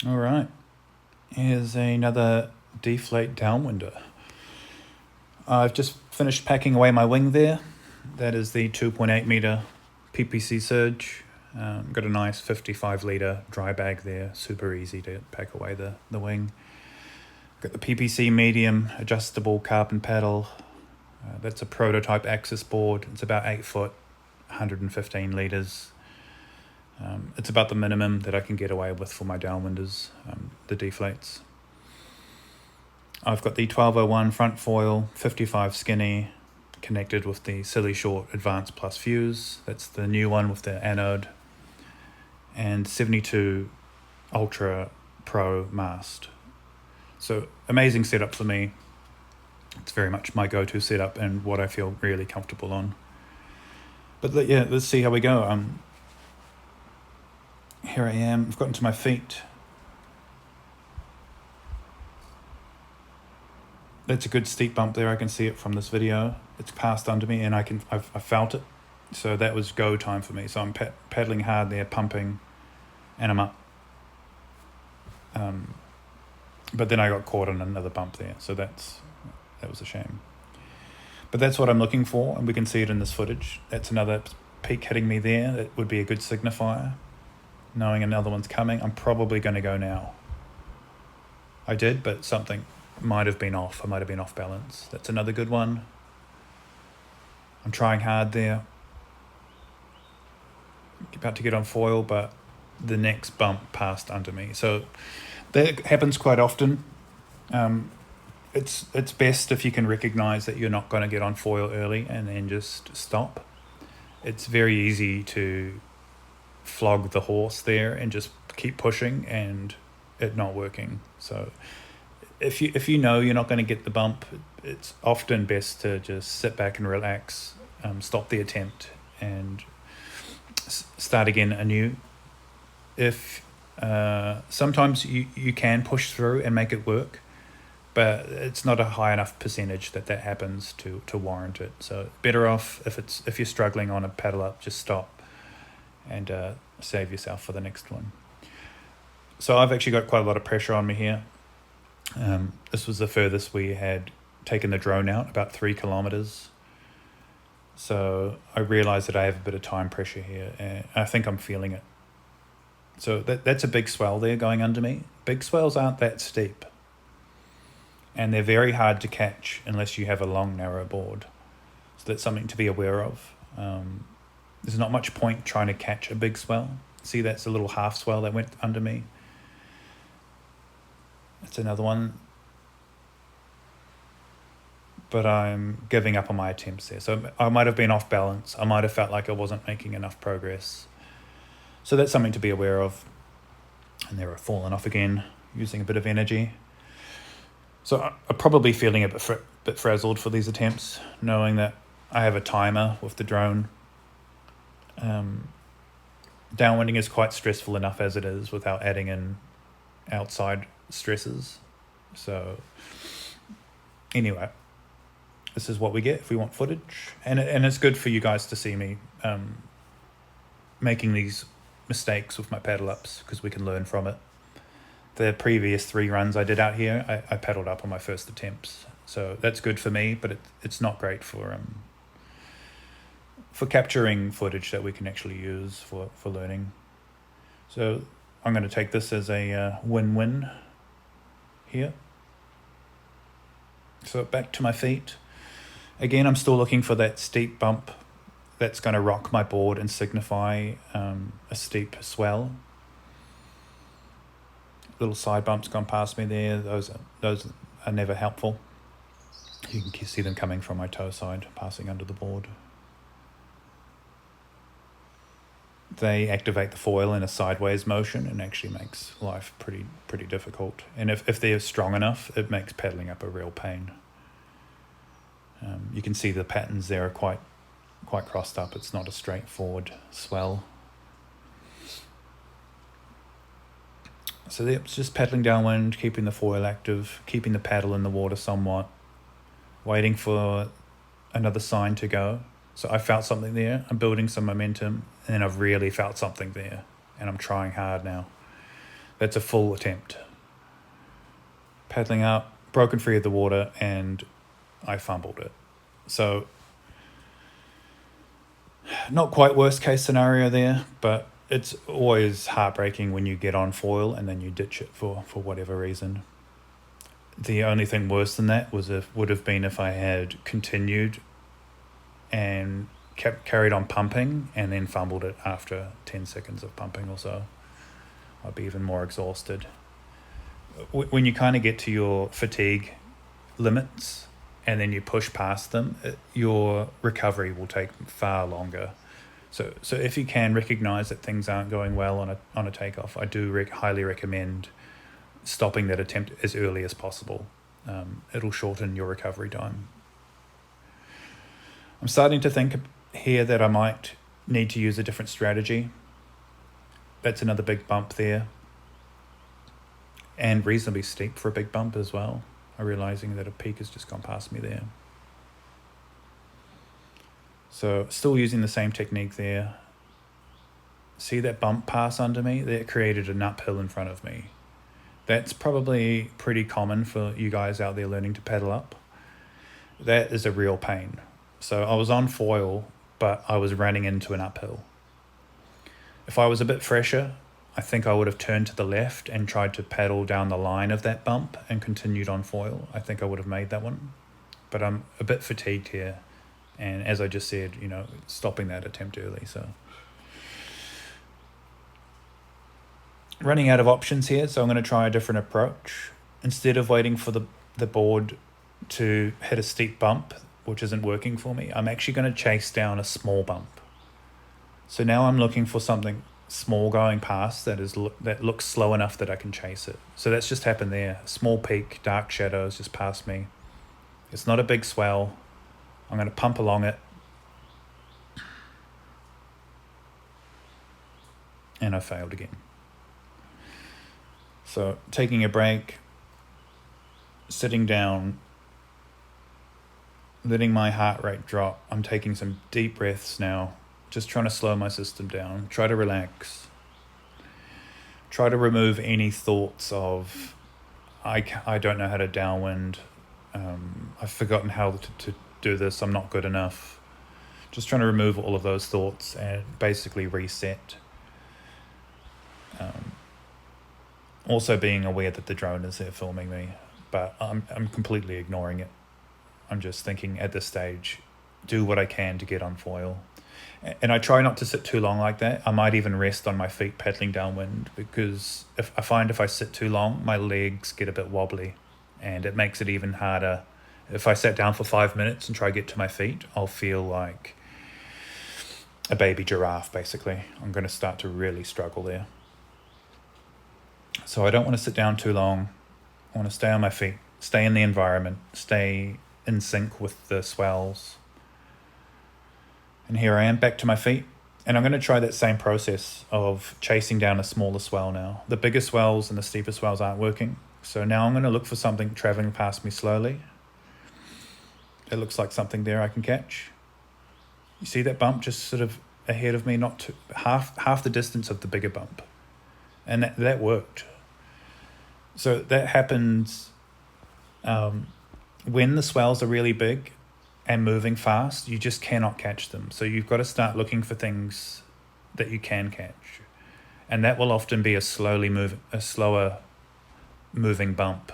All right, here's another Deflate Downwinder. I've just finished packing away my wing there. That is the 2.8 meter PPC Surge. Got a nice 55 litre dry bag there, super easy to pack away the wing. Got the PPC medium adjustable carbon paddle. That's a prototype axis board. It's about 8 foot, 115 litres. It's about the minimum that I can get away with for my downwinders, the deflates. I've got the 1201 front foil, 55 skinny, connected with the silly short advanced plus fuse. That's the new one with the anode. And 72 ultra pro mast. So amazing setup for me. It's very much my go-to setup and what I feel really comfortable on. But yeah, let's see how we go. Here I am, I've gotten to my feet. That's a good steep bump there, I can see it from this video. It's passed under me and I've felt it. So that was go time for me. So I'm paddling hard there, pumping, and I'm up. But then I got caught on another bump there, so that was a shame. But that's what I'm looking for, and we can see it in this footage. That's another peak hitting me there. That would be a good signifier. Knowing another one's coming, I'm probably going to go now. I did, but something might have been off. I might have been off balance. That's another good one. I'm trying hard there. About to get on foil, but the next bump passed under me. So that happens quite often. It's best if you can recognize that you're not going to get on foil early and then just stop. It's very easy to flog the horse there and just keep pushing and it not working. So if you know you're not going to get the bump, it's often best to just sit back and relax, stop the attempt and start again anew. If sometimes you can push through and make it work, but it's not a high enough percentage that happens to warrant it. So better off if you're struggling on a paddle up, just stop and save yourself for the next one. So I've actually got quite a lot of pressure on me here. This was the furthest we had taken the drone out, about 3 kilometers. So I realized that I have a bit of time pressure here and I think I'm feeling it. So that's a big swell there going under me. Big swells aren't that steep. And they're very hard to catch unless you have a long, narrow board. So that's something to be aware of. There's not much point trying to catch a big swell. See, that's a little half swell that went under me. That's another one. But I'm giving up on my attempts there. So I might have been off balance. I might have felt like I wasn't making enough progress. So that's something to be aware of. And there I've fallen off again, using a bit of energy. So I'm probably feeling a bit frazzled for these attempts, knowing that I have a timer with the drone. Downwinding is quite stressful enough as it is without adding in outside stresses. So anyway, this is what we get if we want footage. And it's good for you guys to see me making these mistakes with my paddle ups because we can learn from it. The previous 3 runs I did out here, I paddled up on my first attempts. So that's good for me, but it's not great for capturing footage that we can actually use for learning. So I'm going to take this as a win-win here. So back to my feet. Again, I'm still looking for that steep bump that's going to rock my board and signify a steep swell. Little side bumps gone past me there. Those are never helpful. You can see them coming from my toe side, passing under the board. They activate the foil in a sideways motion and actually makes life pretty difficult. And if they're strong enough, it makes paddling up a real pain. You can see the patterns there are quite crossed up. It's not a straightforward swell. So it's just paddling downwind, keeping the foil active, keeping the paddle in the water somewhat, waiting for another sign to go. So I felt something there, I'm building some momentum, and then I've really felt something there, and I'm trying hard now. That's a full attempt. Paddling up, broken free of the water, and I fumbled it. So, not quite worst case scenario there, but it's always heartbreaking when you get on foil and then you ditch it for whatever reason. The only thing worse than that would have been if I had continued and carried on pumping and then fumbled it after 10 seconds of pumping or so. I'd be even more exhausted. When you kind of get to your fatigue limits and then you push past them, your recovery will take far longer. So if you can recognize that things aren't going well on a takeoff, I do highly recommend stopping that attempt as early as possible. It'll shorten your recovery time. I'm starting to think here that I might need to use a different strategy. That's another big bump there. And reasonably steep for a big bump as well. I'm realizing that a peak has just gone past me there. So still using the same technique there. See that bump pass under me? That created an uphill in front of me. That's probably pretty common for you guys out there learning to paddle up. That is a real pain. So I was on foil, but I was running into an uphill. If I was a bit fresher, I think I would have turned to the left and tried to paddle down the line of that bump and continued on foil. I think I would have made that one. But I'm a bit fatigued here. And as I just said, stopping that attempt early. So running out of options here, so I'm going to try a different approach. Instead of waiting for the board to hit a steep bump, which isn't working for me, I'm actually going to chase down a small bump. So now I'm looking for something small going past that looks slow enough that I can chase it. So that's just happened there. Small peak, dark shadows just past me. It's not a big swell. I'm going to pump along it. And I failed again. So taking a break, sitting down, letting my heart rate drop. I'm taking some deep breaths now, just trying to slow my system down, try to relax, try to remove any thoughts of, I don't know how to downwind, I've forgotten how to do this, I'm not good enough. Just trying to remove all of those thoughts and basically reset. Also being aware that the drone is there filming me, but I'm completely ignoring it. I'm just thinking at this stage, do what I can to get on foil. And I try not to sit too long like that. I might even rest on my feet paddling downwind, because if I sit too long, my legs get a bit wobbly and it makes it even harder. If I sat down for 5 minutes and try to get to my feet, I'll feel like a baby giraffe, basically. I'm going to start to really struggle there. So I don't want to sit down too long. I want to stay on my feet, stay in the environment, stay in sync with the swells. And here I am back to my feet. And I'm going to try that same process of chasing down a smaller swell now. The bigger swells and the steeper swells aren't working. So now I'm going to look for something traveling past me slowly. It looks like something there I can catch. You see that bump just sort of ahead of me, not half the distance of the bigger bump. And that worked. So that happens when the swells are really big and moving fast, you just cannot catch them. So you've got to start looking for things that you can catch. And that will often be a slower moving bump.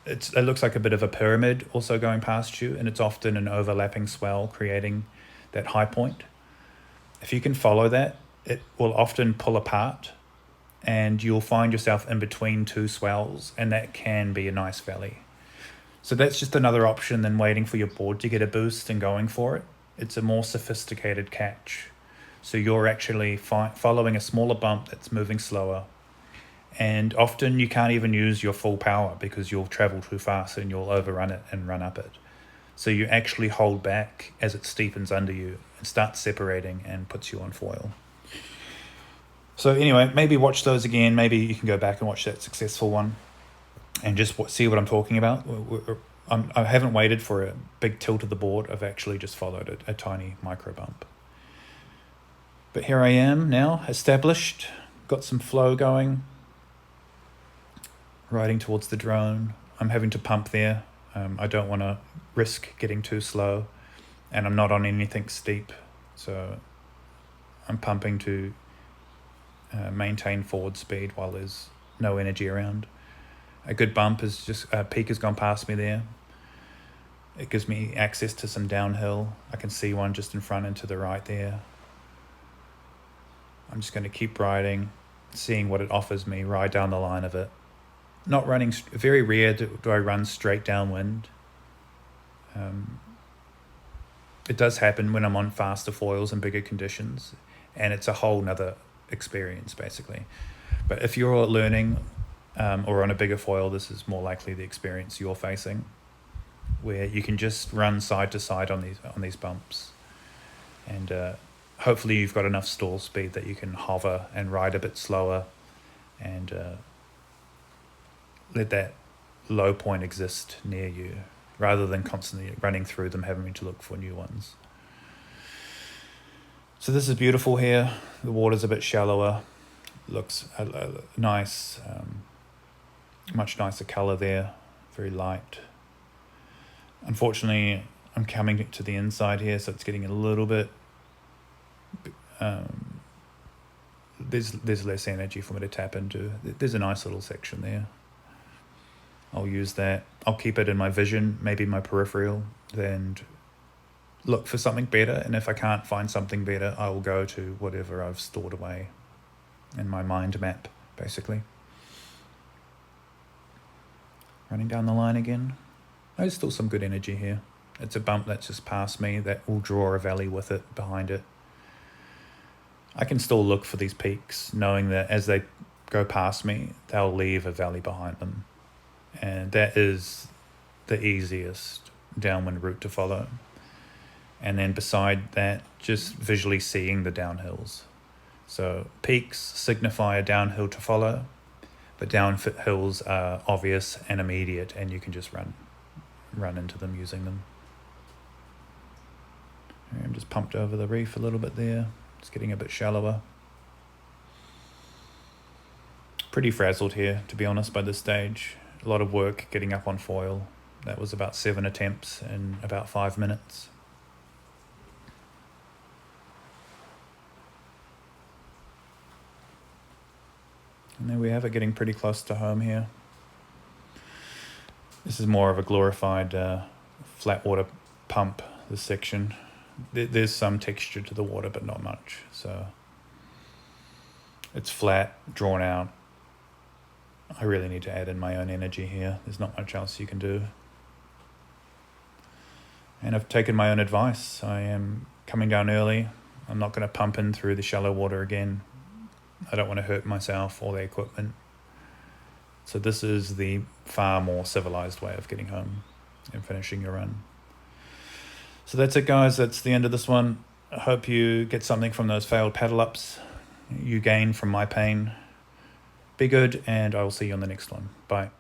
It looks like a bit of a pyramid also going past you, and it's often an overlapping swell creating that high point. If you can follow that, it will often pull apart and you'll find yourself in between two swells, and that can be a nice valley. So that's just another option than waiting for your board to get a boost and going for it. It's a more sophisticated catch. So you're actually following a smaller bump that's moving slower. And often you can't even use your full power because you'll travel too fast and you'll overrun it and run up it. So you actually hold back as it steepens under you and starts separating and puts you on foil. So anyway, maybe watch those again. Maybe you can go back and watch that successful one and just see what I'm talking about. I haven't waited for a big tilt of the board. I've actually just followed a tiny micro bump. But here I am now, established, got some flow going. Riding towards the drone. I'm having to pump there. I don't want to risk getting too slow, and I'm not on anything steep, so I'm pumping to maintain forward speed while there's no energy around. A good bump is just a peak has gone past me there. It gives me access to some downhill. I can see one just in front and to the right there. I'm just going to keep riding, seeing what it offers me, ride down the line of it. Not running, very rare do I run straight downwind. It does happen when I'm on faster foils and bigger conditions, and it's a whole nother experience basically. But if you're learning or on a bigger foil, this is more likely the experience you're facing, where you can just run side to side on these bumps, and hopefully you've got enough stall speed that you can hover and ride a bit slower, and let that low point exist near you, rather than constantly running through them, having to look for new ones. So this is beautiful here. The water's a bit shallower. Looks nice, much nicer color there, very light. Unfortunately, I'm coming to the inside here, so it's getting a little bit, there's less energy for me to tap into. There's a nice little section there. I'll use that. I'll keep it in my vision, maybe my peripheral, and look for something better. And if I can't find something better, I will go to whatever I've stored away in my mind map, basically. Running down the line again. There's still some good energy here. It's a bump that's just past me that will draw a valley with it behind it. I can still look for these peaks, knowing that as they go past me, they'll leave a valley behind them. And that is the easiest downwind route to follow. And then beside that, just visually seeing the downhills. So peaks signify a downhill to follow, but downhills are obvious and immediate, and you can just run into them using them. I'm just pumped over the reef a little bit there. It's getting a bit shallower. Pretty frazzled here, to be honest, by this stage. A lot of work getting up on foil. That was about 7 attempts in about 5 minutes. And there we have it, getting pretty close to home here. This is more of a glorified flat water pump, this section. There's some texture to the water, but not much. So it's flat, drawn out. I really need to add in my own energy here. There's not much else you can do. And I've taken my own advice. I am coming down early. I'm not going to pump in through the shallow water again. I don't want to hurt myself or the equipment. So this is the far more civilized way of getting home and finishing your run. So that's it, guys. That's the end of this one. I hope you get something from those failed paddle ups. You gain from my pain. Be good, and I will see you on the next one. Bye.